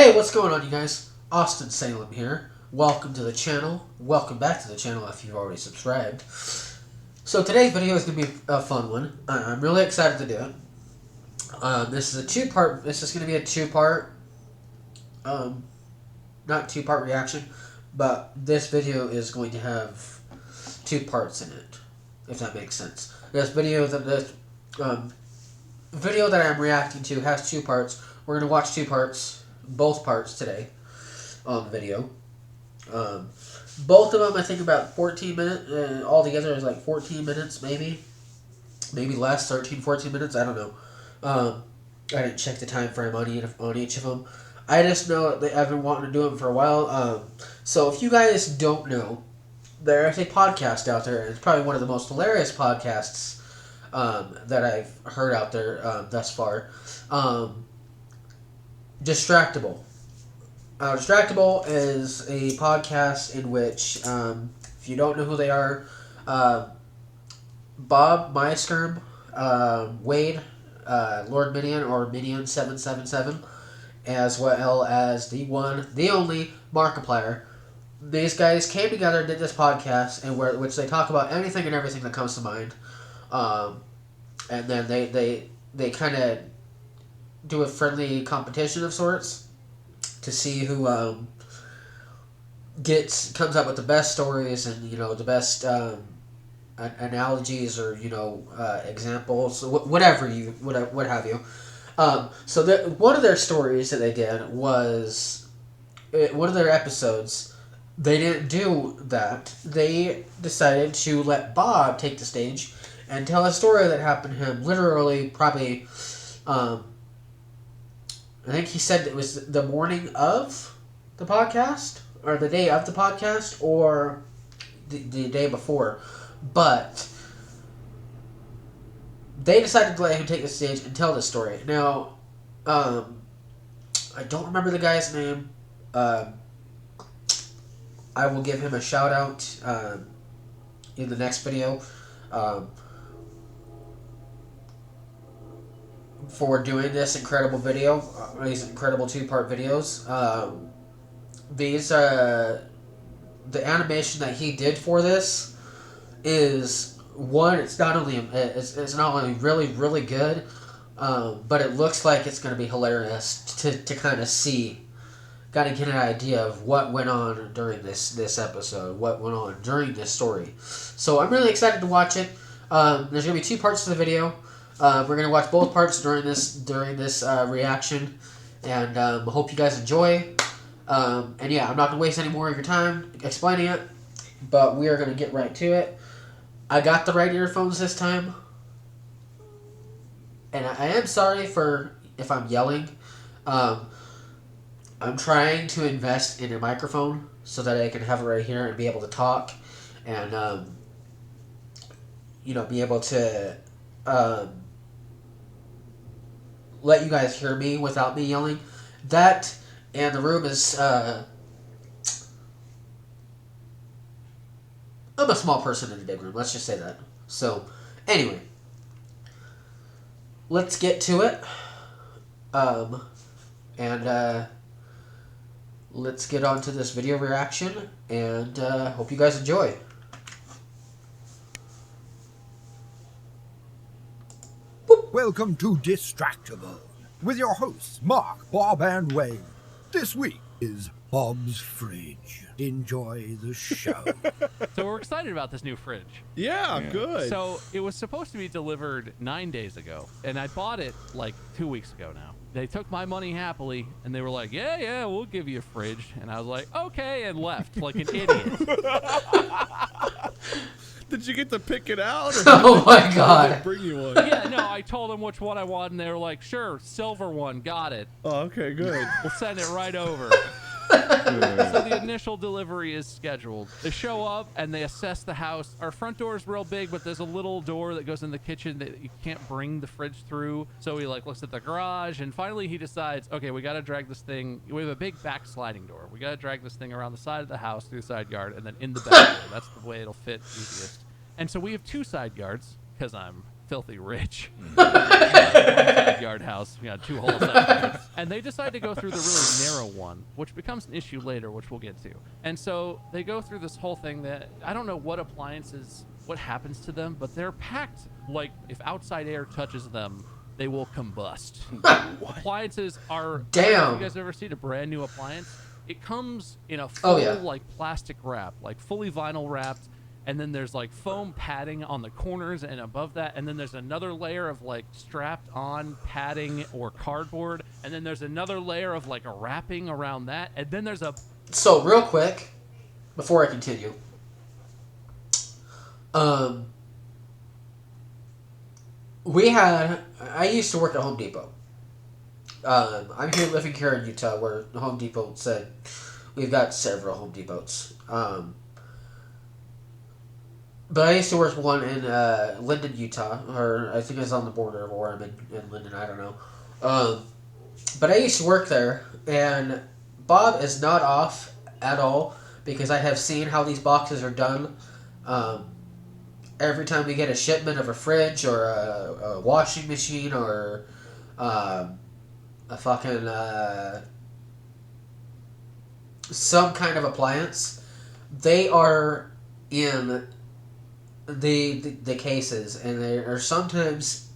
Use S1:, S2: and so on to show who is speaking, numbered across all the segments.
S1: Hey, what's going on, you guys? Austin Salem here. Welcome to the channel. Welcome back to the channel if you've already subscribed. So today's video is going to be a fun one. I'm really excited to do it. This is a two-part. This is going to be a two-part, not two-part reaction, but this video is going to have two parts in it, if that makes sense. This video that I'm reacting to has two parts. We're going to watch two parts. Both parts today on the video. Both of them, I think, about 14 minutes. Altogether, is like 14 minutes, maybe less, 13, 14 minutes. I don't know. I didn't check the time frame on each of them. I just know that I've been wanting to do them for a while. So if you guys don't know, there's a podcast out there, and it's probably one of the most hilarious podcasts that I've heard out there thus far. Distractible. Distractible is a podcast in which, if you don't know who they are, Bob Meisterm, Wade, Lord Minion, or Minion777, as well as the one, the only, Markiplier. These guys came together and did this podcast, in which they talk about anything and everything that comes to mind. And then they kind of do a friendly competition of sorts to see who comes up with the best stories and the best analogies or examples, whatever what have you. So one of their stories that they did was one of their episodes. They didn't do that. They decided to let Bob take the stage and tell a story that happened to him literally probably. I think he said it was the morning of the podcast, or the day of the podcast, or the day before. But they decided to let him take the stage and tell this story. Now, I don't remember the guy's name. I will give him a shout out in the next video. For doing this incredible video, these incredible two-part videos. The animation that he did for this is one. It's not only really really good, but it looks like it's going to be hilarious to kind of see, got to get an idea of what went on during this episode, what went on during this story. So I'm really excited to watch it. There's going to be two parts to the video. We're going to watch both parts during this reaction, and hope you guys enjoy. And yeah, I'm not going to waste any more of your time explaining it, but we are going to get right to it. I got the right earphones this time, and I am sorry if I'm yelling. I'm trying to invest in a microphone so that I can have it right here and be able to talk, and be able to let you guys hear me without me yelling. That, and the room is, I'm a small person in a big room, let's just say that. So, anyway, let's get to it, and let's get on to this video reaction, and hope you guys enjoy.
S2: Welcome to Distractible, with your hosts, Mark, Bob, and Wayne. This week is Bob's Fridge. Enjoy the show.
S3: So we're excited about this new fridge.
S4: Yeah, good.
S3: So it was supposed to be delivered 9 days ago, and I bought it like 2 weeks ago now. They took my money happily, and they were like, yeah, we'll give you a fridge. And I was like, okay, and left like an idiot.
S4: Did you get to pick it out? Or
S1: Oh my God!
S4: bring you one?
S3: Yeah, no, I told them which one I wanted, and they were like, sure, silver one, got it.
S4: Oh, okay, good.
S3: We'll send it right over. So the initial delivery is scheduled. They show up and they assess the house. Our front door is real big, but there's a little door that goes in the kitchen that you can't bring the fridge through. So he looks at the garage, and finally he decides, okay, we got to drag this thing. We have a big back sliding door. We got to drag this thing around the side of the house through the side yard and then in the back door. That's the way it'll fit easiest. And so we have two side yards because I'm filthy rich. Yard house. We got 2 holes up. And they decide to go through the really narrow one, which becomes an issue later, which we'll get to. And so they go through this whole thing that I don't know what appliances, what happens to them, but they're packed like if outside air touches them, they will combust. Appliances are...
S1: Damn.
S3: Have you guys ever seen a brand new appliance? It comes in a full like plastic wrap, like fully vinyl wrapped. And then there's like foam padding on the corners and above that. And then there's another layer of like strapped on padding or cardboard. And then there's another layer of like a wrapping around that. And then there's a...
S1: So real quick, before I continue, I used to work at Home Depot. I'm living here in Utah where Home Depot said we've got several Home Depots. But I used to work one in Linden, Utah, or I think it's on the border of where I'm in Linden, I don't know. But I used to work there, and Bob is not off at all because I have seen how these boxes are done. Every time we get a shipment of a fridge or a washing machine or a fucking some kind of appliance, they are in the cases, and they are sometimes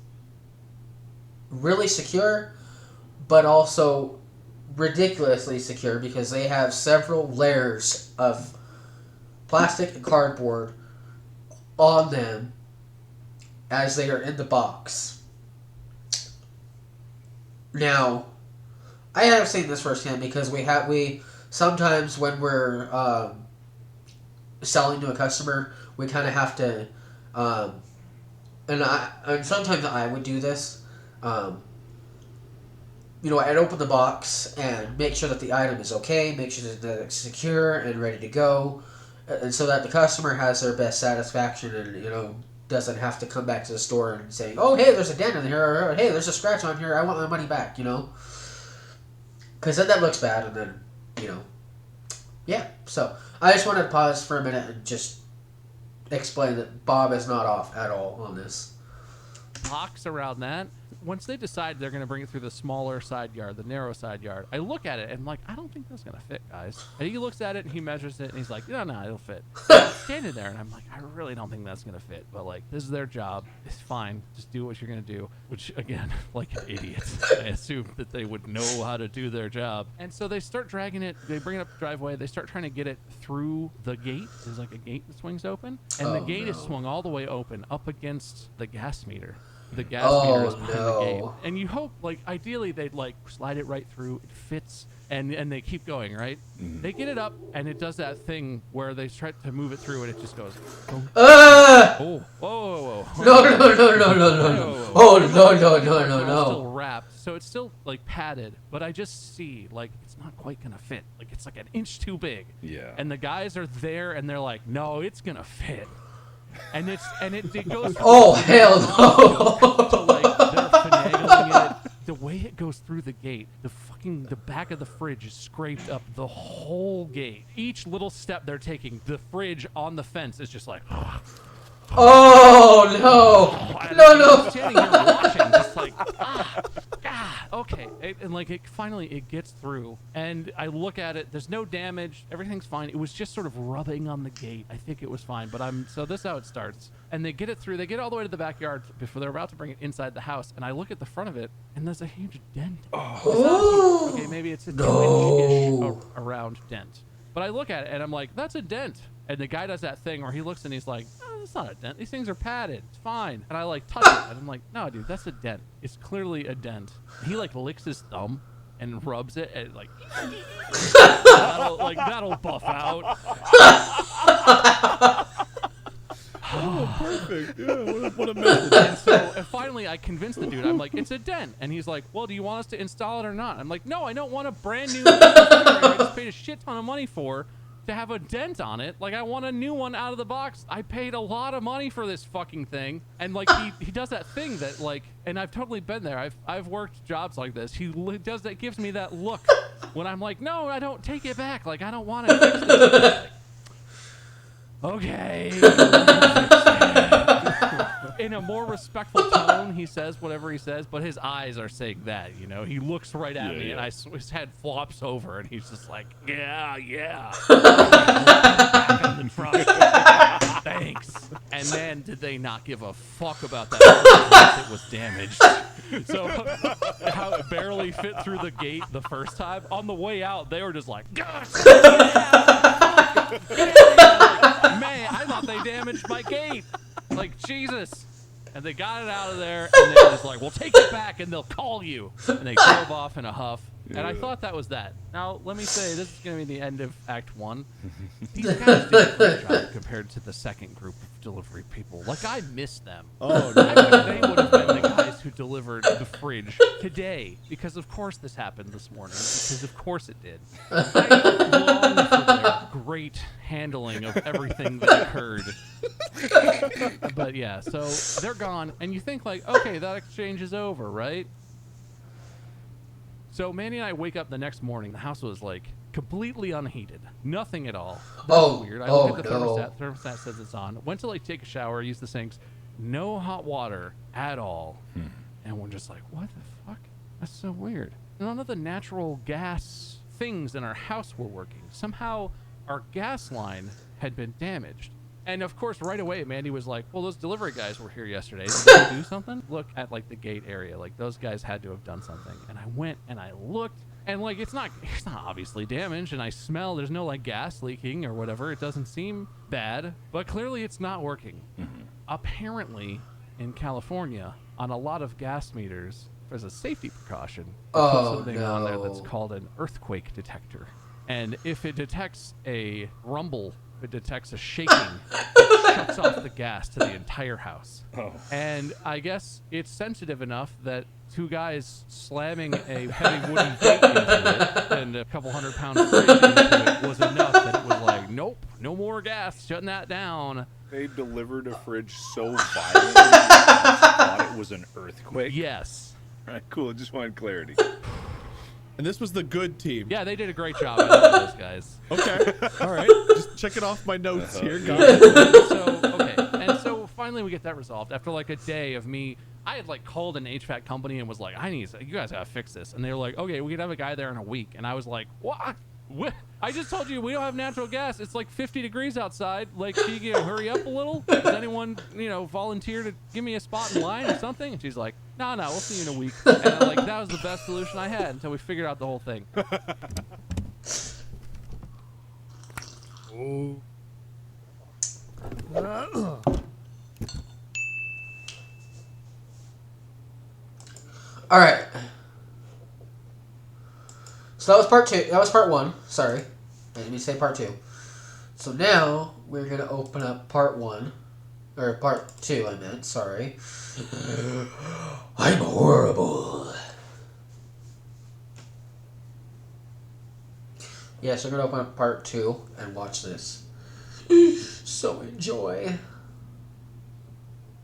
S1: really secure, but also ridiculously secure because they have several layers of plastic and cardboard on them as they are in the box. Now, I have seen this firsthand because we sometimes when we're selling to a customer, we kind of have to, and sometimes I would do this. I'd open the box and make sure that the item is okay, make sure that it's secure and ready to go, and so that the customer has their best satisfaction and doesn't have to come back to the store and say, "Oh, hey, there's a dent in here," or "Hey, there's a scratch on here. I want my money back." Because then that looks bad, and then yeah. So I just wanted to pause for a minute and just explain that Bob is not off at all on this.
S3: Box around that. Once they decide they're going to bring it through the smaller side yard, the narrow side yard, I look at it and I'm like, I don't think that's going to fit, guys. And he looks at it and he measures it and he's like, no, it'll fit. I'm standing there and I'm like, I really don't think that's going to fit. But like, this is their job. It's fine. Just do what you're going to do. Which again, like an idiot, I assume that they would know how to do their job. And so they start dragging it. They bring it up the driveway. They start trying to get it through the gate. There's like a gate that swings open. And the gate is swung all the way open up against the gas meter. The gas meter is behind the gate. And you hope, like, ideally they'd, like, slide it right through. It fits, and they keep going, right? Mm-hmm. They get it up, and it does that thing where they try to move it through, and it just goes, oh. Oh. Whoa.
S1: No. Oh, no.
S3: It's still wrapped, so it's still, like, padded. But I just see, like, it's not quite going to fit. Like, it's like an inch too big.
S4: Yeah.
S3: And the guys are there, and they're like, no, it's going to fit. And it goes.
S1: Oh hell no!
S3: So like they're finagling it. The way it goes through the gate, the back of the fridge is scraped up the whole gate. Each little step they're taking, the fridge on the fence is just like.
S1: Oh no!
S3: I'm standing here watching, just like okay, and like it finally gets through, and I look at it. There's no damage. Everything's fine. It was just sort of rubbing on the gate. I think it was fine, but so this is how it starts. And they get it through. They get all the way to the backyard before they're about to bring it inside the house. And I look at the front of it, and there's a huge dent.
S1: Oh.
S3: Okay, maybe it's a 2-inch-ish around dent. But I look at it, and I'm like, that's a dent. And the guy does that thing where he looks and he's like, oh, that's not a dent. These things are padded. It's fine. And I like touch it, and I'm like, no, dude, that's a dent. It's clearly a dent. He like licks his thumb and rubs it, and like, that'll buff out.
S4: Oh, perfect. Yeah, what a method.
S3: And finally, I convinced the dude. I'm like, it's a dent. And he's like, well, do you want us to install it or not? I'm like, no, I don't want a brand new I just paid a shit ton of money for to have a dent on it. Like, I want a new one out of the box. I paid a lot of money for this fucking thing. And like, he does that thing that like, and I've totally been there. I've worked jobs like this. He does that, gives me that look when I'm like, no, I don't, take it back. Like, I don't want to fix this. Like, okay. in a more respectful tone, he says whatever he says, but his eyes are saying that, you know. He looks right at me, and his head flops over, and he's just like, yeah. Back in the truck. Thanks. And then did they not give a fuck about that? It was damaged. So how it barely fit through the gate the first time. On the way out, they were just like, gosh, yeah. Man, I thought they damaged my gate. Like, Jesus. And they got it out of there, and they were just like, well, take it back, and they'll call you. And they drove off in a huff. And I thought that was that. Now, let me say, this is going to be the end of Act 1. These guys did a great job compared to the second group of delivery people. Like, I miss them.
S4: Oh,
S3: I wish they would have been the guys who delivered the fridge today. Because, of course, this happened this morning. Because, of course, it did. I long for their great handling of everything that occurred. But, yeah, so they're gone. And you think, like, okay, that exchange is over, right? So Mandy and I wake up the next morning. The house was like completely unheated, nothing at all. That's weird. I look at the thermostat. Thermostat says it's on. Went to like take a shower, use the sinks, no hot water at all. And we're just like, what the fuck? That's so weird. None of the natural gas things in our house were working. Somehow our gas line had been damaged. And of course, right away, Mandy was like, well, those delivery guys were here yesterday. Did they do something? Look at like the gate area. Like those guys had to have done something. And I went and I looked, and like it's not obviously damaged. And I smell there's no like gas leaking or whatever. It doesn't seem bad, but clearly it's not working. Apparently, in California, on a lot of gas meters, there's a safety precaution. They put something on there that's called an earthquake detector. And if it detects a rumble, it detects a shaking, it shuts off the gas to the entire house. And I guess it's sensitive enough that two guys slamming a heavy wooden gate into it and a couple 100-pound fridge into it was enough that it was like, nope, no more gas, shutting that down.
S5: They delivered a fridge so violently I thought it was an earthquake.
S3: Yes.
S5: All right, cool. I just wanted clarity.
S4: And this was the good team.
S3: Yeah, they did a great job. I love those guys.
S4: Okay. All right. Just checking off my notes here. Got it.
S3: So, okay. And so finally we get that resolved. After like a day of me, I had like called an HVAC company and was like, you guys gotta fix this. And they were like, okay, we could have a guy there in a week. And I was like, what? I just told you we don't have natural gas. It's like 50 degrees outside. Like, can you hurry up a little? Does anyone, volunteer to give me a spot in line or something? And she's like, no, we'll see you in a week. And I'm like, that was the best solution I had until we figured out the whole thing.
S1: All right. So that was part 2. That was part 1. Sorry. Let me say part 2. So now we're going to open up part 1. Or part 2, I meant. Sorry. I'm horrible. Yes, we're going to open up part 2 and watch this. So enjoy.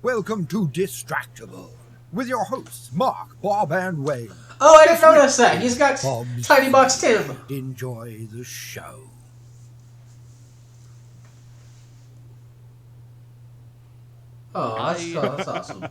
S2: Welcome to Distractible with your hosts, Mark, Bob, and Wayne.
S1: Oh, I didn't notice that. He's got
S2: Bob's
S1: Tiny Box Tim.
S2: Enjoy the show.
S1: Oh, that's awesome.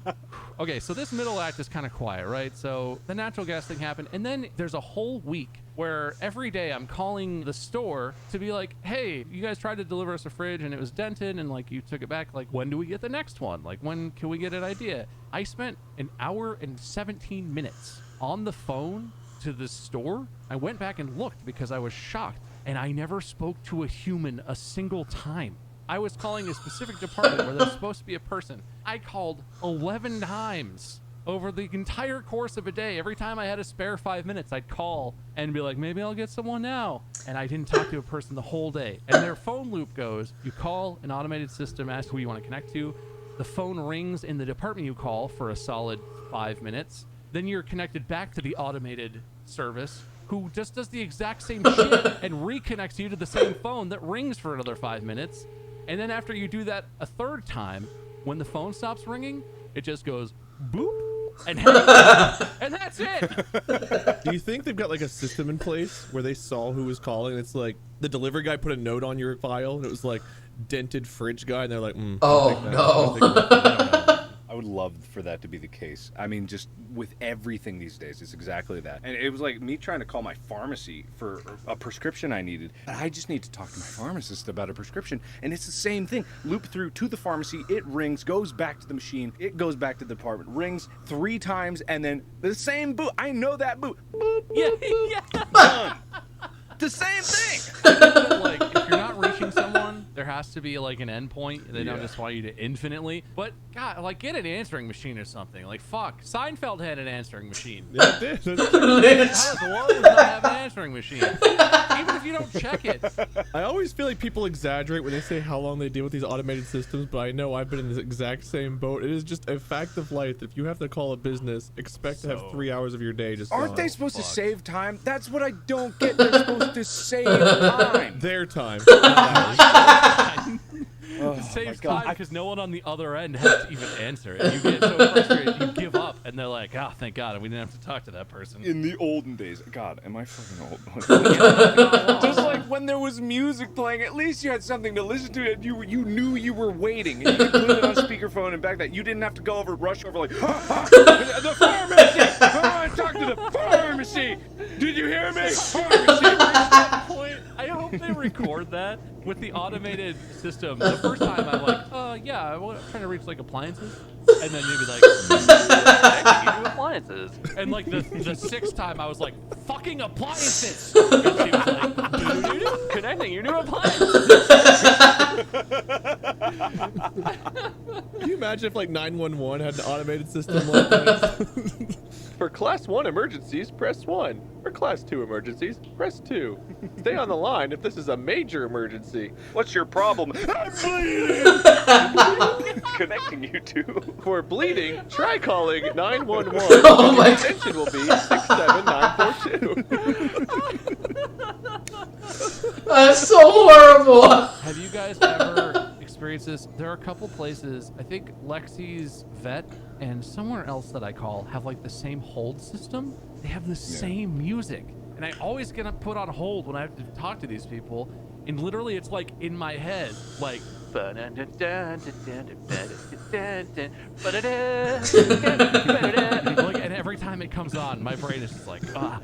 S3: Okay, so this middle act is kind of quiet, right? So the natural gas thing happened, and then there's a whole week where every day I'm calling the store to be like, hey, you guys tried to deliver us a fridge and it was dented and like you took it back. Like, when do we get the next one? Like, when can we get an idea? I spent an hour and 17 minutes on the phone to the store. I went back and looked because I was shocked, and I never spoke to a human a single time. I was calling a specific department where there's supposed to be a person. I called 11 times over the entire course of a day. Every time I had a spare 5 minutes, I'd call and be like, maybe I'll get someone now. And I didn't talk to a person the whole day. And their phone loop goes, you call an automated system, ask who you want to connect to. The phone rings in the department you call for a solid 5 minutes. Then you're connected back to the automated service, who just does the exact same shit and reconnects you to the same phone that rings for another 5 minutes. And then after you do that a third time, when the phone stops ringing, it just goes boop and hangs up, and that's it.
S4: Do you think they've got like a system in place where they saw who was calling? It's like the delivery guy put a note on your file, and it was like dented fridge guy, and they're like,
S1: oh no.
S5: I would would love for that to be the case. I mean, just with everything these days, it's exactly that. And it was like me trying to call my pharmacy for a prescription I needed. And I just need to talk to my pharmacist about a prescription. And it's the same thing. Loop through to the pharmacy, it rings, goes back to the machine, it goes back to the department, rings 3 times, and then the same boot. I know that boot. Boop, boop, boop,
S3: Yeah.
S5: done. The same thing.
S3: Like, if you're not reaching someone, there has to be like an endpoint. They don't just want you to infinitely. But God, like, get an answering machine or something. Like, fuck, Seinfeld had an answering machine.
S4: Yeah, it did.
S3: How does Lowe's not have an answering machine? Even if you don't check it.
S4: I always feel like people exaggerate when they say how long they deal with these automated systems, but I know I've been in this exact same boat. It is just a fact of life that if you have to call a business, expect to have 3 hours of your day just
S5: Aren't
S4: gone.
S5: they supposed to save time? That's what I don't get. They're supposed to save time.
S4: Their time.
S5: Oh,
S3: It saves
S5: my God.
S3: time because no one on the other end has to even answer it. You get so frustrated, you give up, and they're like, "Oh, thank God, we didn't have to talk to that person."
S5: In the olden days, God, am I fucking old? Just like when there was music playing, at least you had something to listen to, and you knew you were waiting, and you could put it on speakerphone and back that. You didn't have to go over, rush over like, the pharmacy! I want to talk to the pharmacy! Did you hear me? Pharmacy!
S3: I hope they record that with the automated system. The first time I'm like, yeah, I'm trying to reach like appliances, and then you'd be like, connecting you to appliances, and like the sixth time I was like, fucking appliances, and she was like, "Doo-doo-doo-doo, connecting you to appliances.
S4: Can you imagine if like 911 had an automated system like that?
S6: For Class 1 emergencies, press 1. For Class 2 emergencies, press 2. Stay on the line if this is a major emergency.
S5: What's your problem? I'm bleeding! Connecting you to.
S6: For bleeding, try calling 911.
S1: Oh
S6: and
S1: my
S6: your extension will be 67942.
S1: That's so horrible.
S3: Have you guys ever experienced this? There are a couple places, I think Lexi's Vet and somewhere else that I call have like the same hold system. They have the same music. And I always get put on hold when I have to talk to these people. And literally it's like in my head, like and every time it comes on, my brain is just like, God,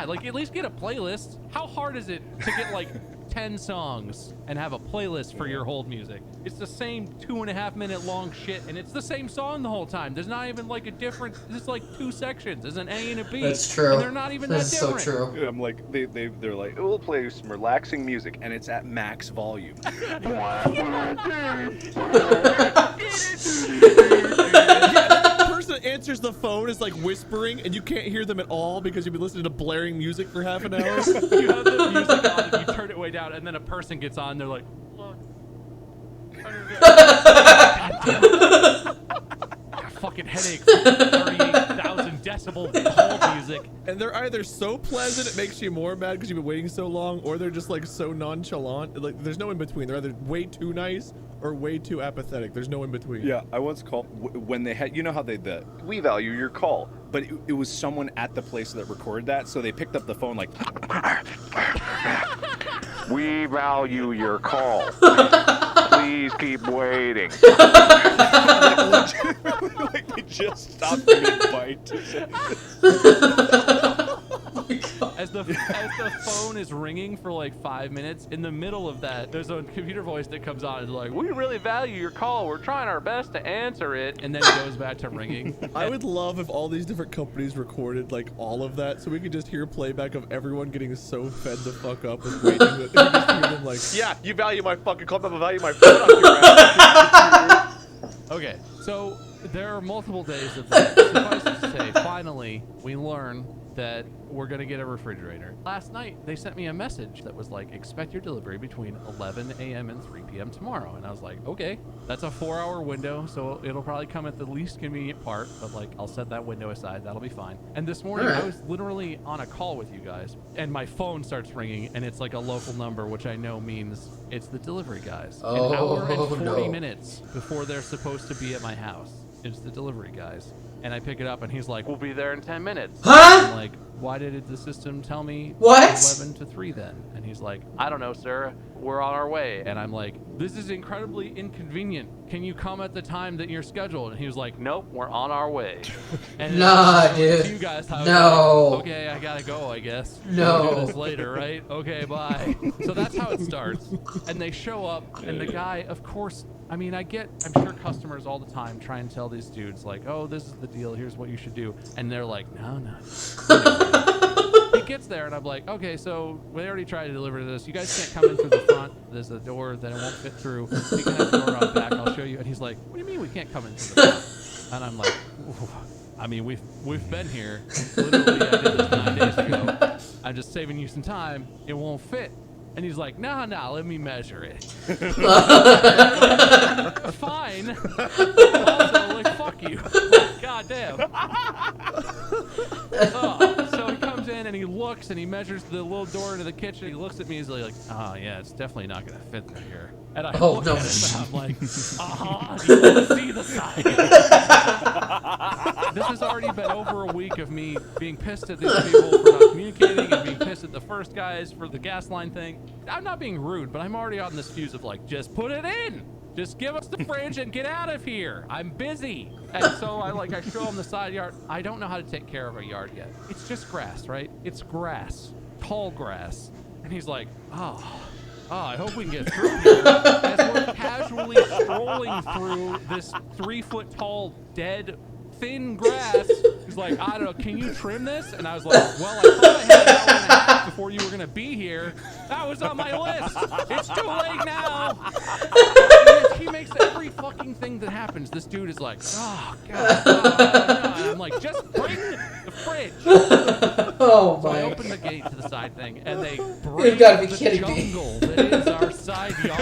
S3: like at least get a playlist. How hard is it to get like 10 songs and have a playlist for your hold music? It's the same 2.5 minute long shit, and it's the same song the whole time. There's not even like a difference. It's like 2 sections. There's an A and a B.
S1: That's true.
S3: And they're not even
S1: That's
S3: that
S1: so
S3: different.
S1: true.
S5: I'm like, they're like, we'll play some relaxing music, and it's at max volume.
S4: The person that answers the phone is like whispering, and you can't hear them at all because you've been listening to blaring music for half an hour.
S3: You have the music on and you turn it way down, and then a person gets on, they're like, look. Fucking headache. 38,000 decibel hold music.
S4: And they're either so pleasant it makes you more mad because you've been waiting so long, or they're just like so nonchalant. Like there's no in between. They're either way too nice or way too apathetic. There's no in between.
S5: Yeah, I once called when they had, you know how we value your call, but it was someone at the place that recorded that, so they picked up the phone like, we value your call. Please keep waiting. Like they just stopped mid-bite.
S3: As the phone is ringing for like 5 minutes, in the middle of that, there's a computer voice that comes on and is like, we really value your call. We're trying our best to answer it. And then it goes back to ringing.
S4: I would love if all these different companies recorded like all of that, so we could just hear playback of everyone getting so fed the fuck up with waiting that we just hear them like,
S6: Yeah, you value my fucking call, but I value my phone on your ass.
S3: Okay, so there are multiple days of that. Suffice it to say, finally, we learn that we're going to get a refrigerator. Last night, they sent me a message that was like, expect your delivery between 11 a.m. and 3 p.m. tomorrow. And I was like, okay, that's a 4-hour window, so it'll probably come at the least convenient part, but like, I'll set that window aside. That'll be fine. And this morning, I was literally on a call with you guys, and my phone starts ringing, and it's like a local number, which I know means it's the delivery guys. An hour and 40 minutes before they're supposed to be at my house. It's the delivery guys. And I pick it up, and he's like, we'll be there in 10 minutes.
S1: Huh?
S3: I'm like, why did the system tell me
S1: What?
S3: 11 to 3 then? And he's like, I don't know, sir. We're on our way. And I'm like, this is incredibly inconvenient. Can you come at the time that you're scheduled? And he was like, nope, we're on our way. And
S1: Nah, dude.
S3: you guys, I was
S1: No.
S3: like, okay, I gotta go, I guess.
S1: No.
S3: We'll do this later, right? Okay, bye. So that's how it starts. And they show up, and the guy, of course, I mean, I'm sure customers all the time try and tell these dudes, like, oh, this is the deal, here's what you should do. And they're like, no. He gets there, and I'm like, okay, so we already tried to deliver this. You guys can't come in through the front. There's a door that it won't fit through. You can have the door out back. I'll show you. And he's like, what do you mean we can't come in through the front? And I'm like, ooh. I mean, we've been here. Literally, I did this 9 days ago. I'm just saving you some time. It won't fit. And he's like, nah, let me measure it. Fine. Also, like, fuck you. God damn. So he comes in and he looks and he measures the little door into the kitchen. He looks at me, he's like, oh, yeah, it's definitely not going to fit through here. And I look at him and I'm like, you want to see the side? This has already been over a week of me being pissed at these people for not communicating and being pissed at the first guys for the gas line thing. I'm not being rude, but I'm already on this fuse of like, just put it in. Just give us the fridge and get out of here. I'm busy. And so I show him the side yard. I don't know how to take care of a yard yet. It's just grass, right? It's grass, tall grass. And he's like, oh, I hope we can get through here. As we're casually strolling through this 3-foot tall, dead, thin grass. He's like, I don't know, can you trim this? And I was like, well, I thought I had an hour and a half before you were going to be here. That was on my list. It's too late now. He makes every fucking thing that happens. This dude is like, oh, God. And I'm like, just bring the fridge.
S1: Oh,
S3: So I
S1: my.
S3: open the gate to the side thing, and they
S1: You've
S3: bring
S1: gotta be
S3: the
S1: kidding me.
S3: jungle that is our side yard.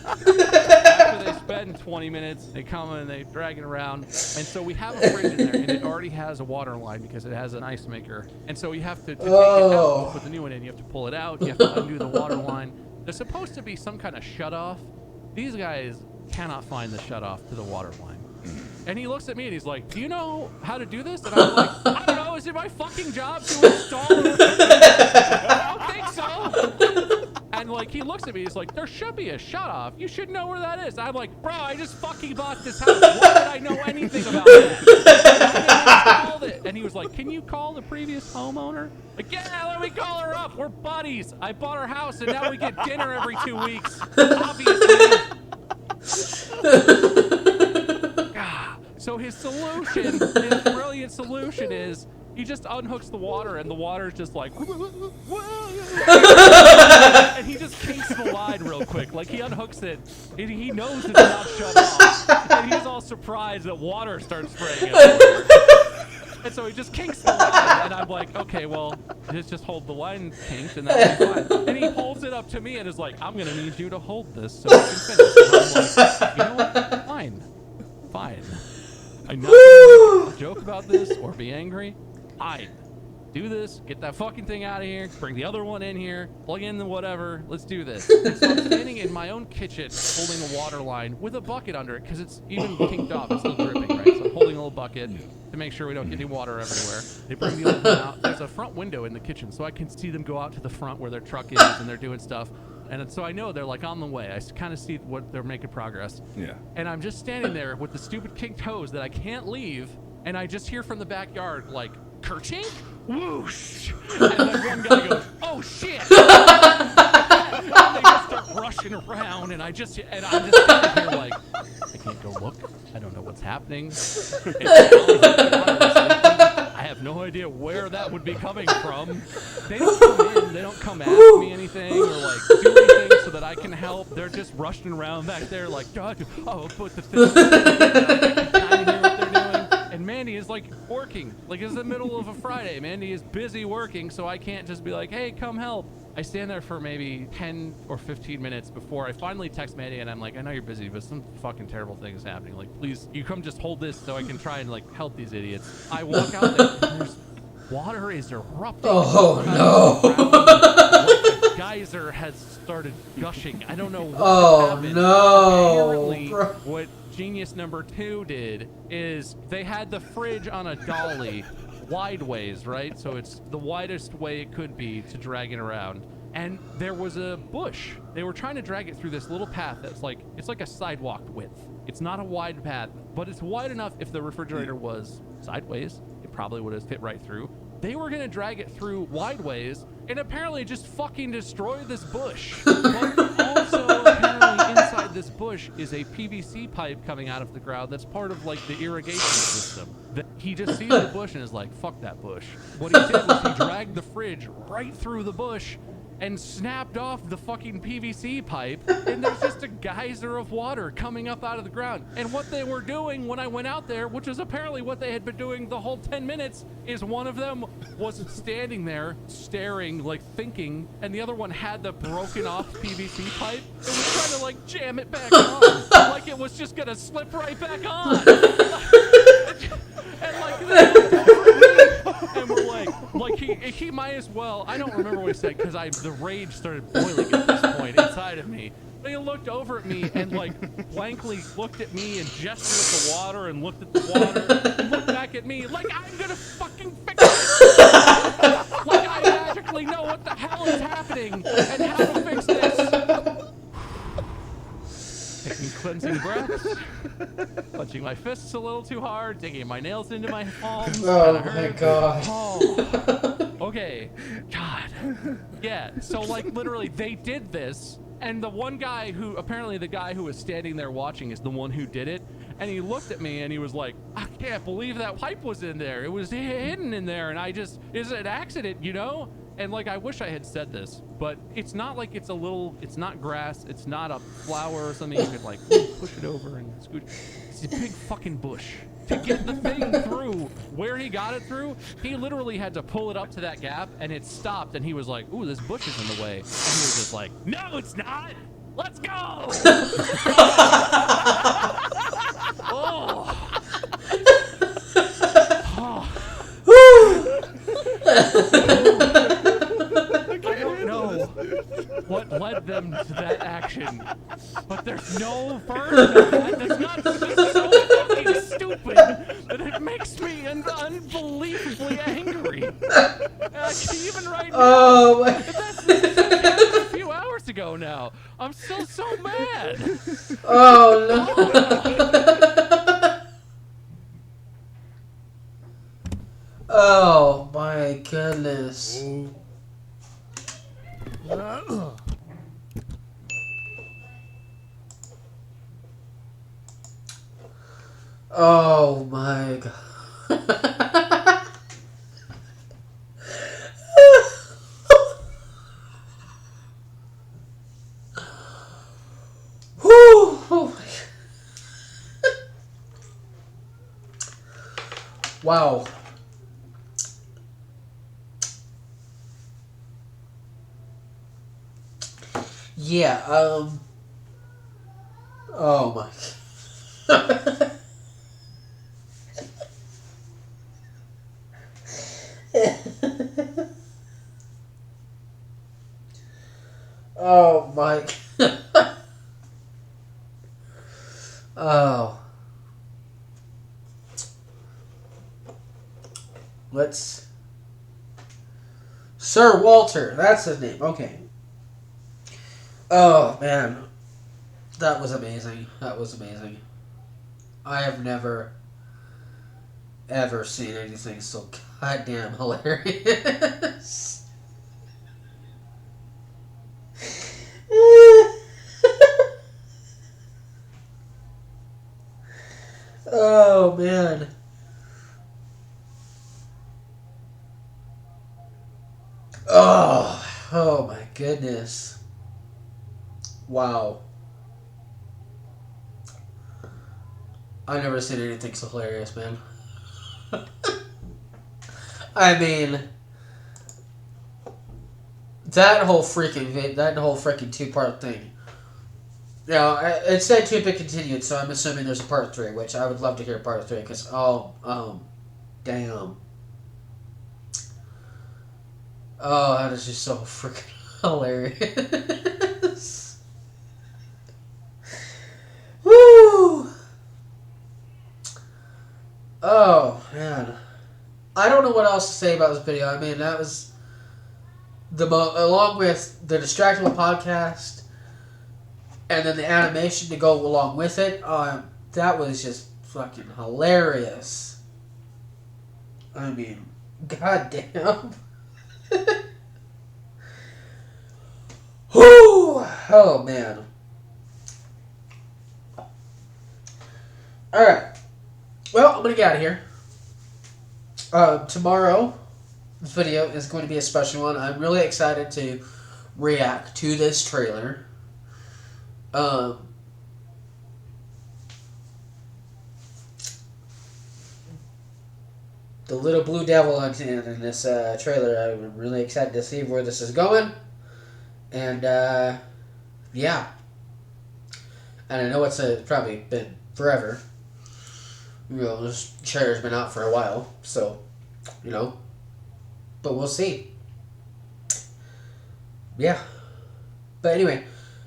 S3: After they spend 20 minutes, they come and they drag it around. And so we have a fridge in there, and it already has a water line because it has an ice maker. And so you have to take it out, put the new one in, you have to pull it out, you have to undo the water line. There's supposed to be some kind of shut-off. These guys cannot find the shut-off to the water line. And he looks at me and he's like, do you know how to do this? And I'm like, I don't know, is it my fucking job to install it? I don't think so. And like, he looks at me, he's like, there should be a shut-off. You should know where that is. I'm like, bro, I just fucking bought this house. Why would I know anything about that? And he was like, can you call the previous homeowner? Like, yeah, let me call her up. We're buddies. I bought her house and now we get dinner every 2 weeks. Obviously. So his solution, his brilliant solution is he just unhooks the water and the water's just like, and he just kinks the line real quick. Like he unhooks it and he knows it's not shut off. And he's all surprised that water starts spraying everywhere. And so he just kinks the line, and I'm like, okay, well, just hold the line kinked, and that'll be fine. And he holds it up to me and is like, I'm going to need you to hold this so we can finish. And I'm like, you know what? Fine. I'm not going to joke about this or be angry. Fine. Do this, get that fucking thing out of here, bring the other one in here, plug in the whatever, let's do this. And so I'm standing in my own kitchen holding a water line with a bucket under it because it's even kinked off, it's still dripping, right? So I'm holding a little bucket to make sure we don't get any water everywhere. They bring the other one out. There's a front window in the kitchen, so I can see them go out to the front where their truck is and they're doing stuff. And so I know they're like on the way. I kind of see what they're making progress.
S5: Yeah.
S3: And I'm just standing there with the stupid kinked hose that I can't leave, and I just hear from the backyard like, kerchink? Whoosh! And then one guy goes, oh shit! And they just start rushing around, and I'm just standing here like, I can't go look. I don't know what's happening. I have no idea where that would be coming from. They don't come in, they don't come ask me anything or like do anything so that I can help. They're just rushing around back there like, oh, put the thing. I hear what they're doing. And Mandy is like working, like it's the middle of a Friday. Mandy is busy working, so I can't just be like, hey, come help. I stand there for maybe 10 or 15 minutes before I finally text Mandy, and I'm like, I know you're busy, but some fucking terrible thing is happening. Like, please, you come just hold this so I can try and like help these idiots. I walk out there, and there's water is erupting.
S1: Oh,
S3: no. Like a geyser has started gushing. I don't know what happened.
S1: No.
S3: Apparently, what genius number 2 did is they had the fridge on a dolly, wide ways, right? So it's the widest way it could be to drag it around. And there was a bush. They were trying to drag it through this little path that's like, it's like a sidewalk width. It's not a wide path, but it's wide enough if the refrigerator was sideways, it probably would have fit right through. They were gonna drag it through wide ways and apparently just fucking destroy this bush. But also apparently inside this bush is a PVC pipe coming out of the ground that's part of like the irrigation system. He just sees the bush and is like, fuck that bush. What he did was he dragged the fridge right through the bush and snapped off the fucking PVC pipe, and there's just a geyser of water coming up out of the ground. And what they were doing when I went out there, which is apparently what they had been doing the whole 10 minutes, is one of them was standing there, staring, like thinking, and the other one had the broken off PVC pipe and was trying to like jam it back on, like it was just gonna slip right back on. And like, they looked over at me, and we're like he might as well. I don't remember what he said because the rage started boiling at this point inside of me. But he looked over at me and like blankly looked at me and gestured at the water and looked at the water and looked back at me like I'm gonna fucking fix it. Like I magically know what the hell is happening and how to fix this. Taking cleansing breaths, clenching my fists a little too hard, digging my nails into my palms.
S1: Oh my god.
S3: Oh. Okay. God. Yeah, so like literally they did this, and the one guy who, apparently the guy who was standing there watching is the one who did it, and he looked at me and he was like, I can't believe that pipe was in there. It was hidden in there, and it's an accident, you know? And like, I wish I had said this, but it's not like it's not grass, it's not a flower or something you could like push it over and scoot. It's a big fucking bush. To get the thing through where he got it through, he literally had to pull it up to that gap, and it stopped, and he was like, ooh, this bush is in the way. And he was just like, no, it's not! Let's go! Oh. I don't know what led them to that action, but there's no further than that. There's not. This is so fucking stupid that it makes me unbelievably angry. Even right now,
S1: Oh my.
S3: that's a few hours ago now. I'm still so mad.
S1: Oh no. Oh my goodness. Oh my god. Whew. Oh my. Wow. Yeah, oh my. Oh my. Oh. Let's. Sir Walter, that's his name. Okay. Oh man, that was amazing. That was amazing. I have never, ever seen anything so goddamn hilarious. Oh man. Oh my goodness. Wow. I've never seen anything so hilarious, man. I mean, that whole freaking two-part thing. Now, it said to be continued, so I'm assuming there's a part 3, which I would love to hear part 3, because, damn. Oh, that is just so freaking hilarious. Woo! Oh, man. I don't know what else to say about this video. I mean, that was along with the Distractible Podcast and then the animation to go along with it. That was just fucking hilarious. I mean, goddamn. Whew! Oh, man. Alright. Well, I'm going to get out of here. Tomorrow, this video is going to be a special one. I'm really excited to react to this trailer. The little blue devil in this trailer, I'm really excited to see where this is going. And, yeah. And I know it's probably been forever. You know, this trailer's been out for a while, so, you know. But we'll see. Yeah. But anyway,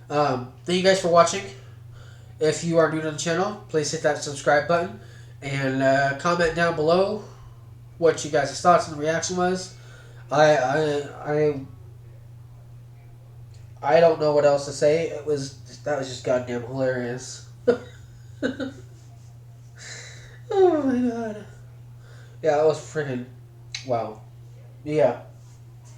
S1: thank you guys for watching. If you are new to the channel, please hit that subscribe button. And comment down below what you guys' thoughts and reaction was. I don't know what else to say. That was just goddamn hilarious. Oh my god. Yeah, that was freaking wow. Yeah.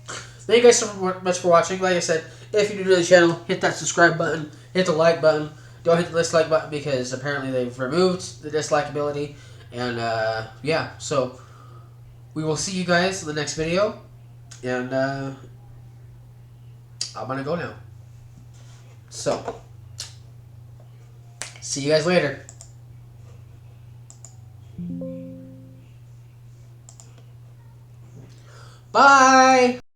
S1: Thank you guys so much for watching. Like I said, if you're new to the channel, hit that subscribe button, hit the like button. Don't hit the dislike button because apparently they've removed the dislike ability. And yeah, so we will see you guys in the next video. And I'm gonna go now. So see you guys later. Bye!